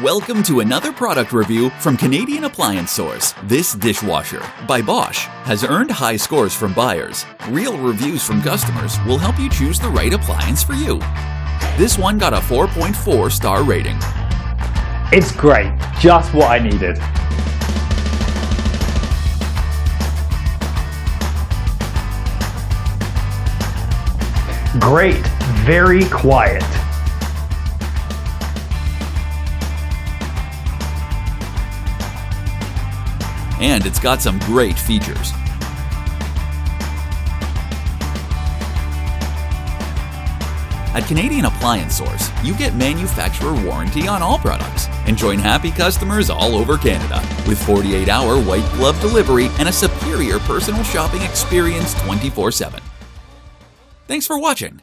Welcome to another product review from Canadian appliance source. This dishwasher, by Bosch, has earned high scores from buyers. Real reviews from customers will help you choose the right appliance for you. This one got a 4.4 star rating. It's great, just what I needed. Great, very quiet. And it's got some great features. At Canadian Appliance Source, you get manufacturer warranty on all products and join happy customers all over Canada with 48-hour white glove delivery and a superior personal shopping experience 24/7. Thanks for watching.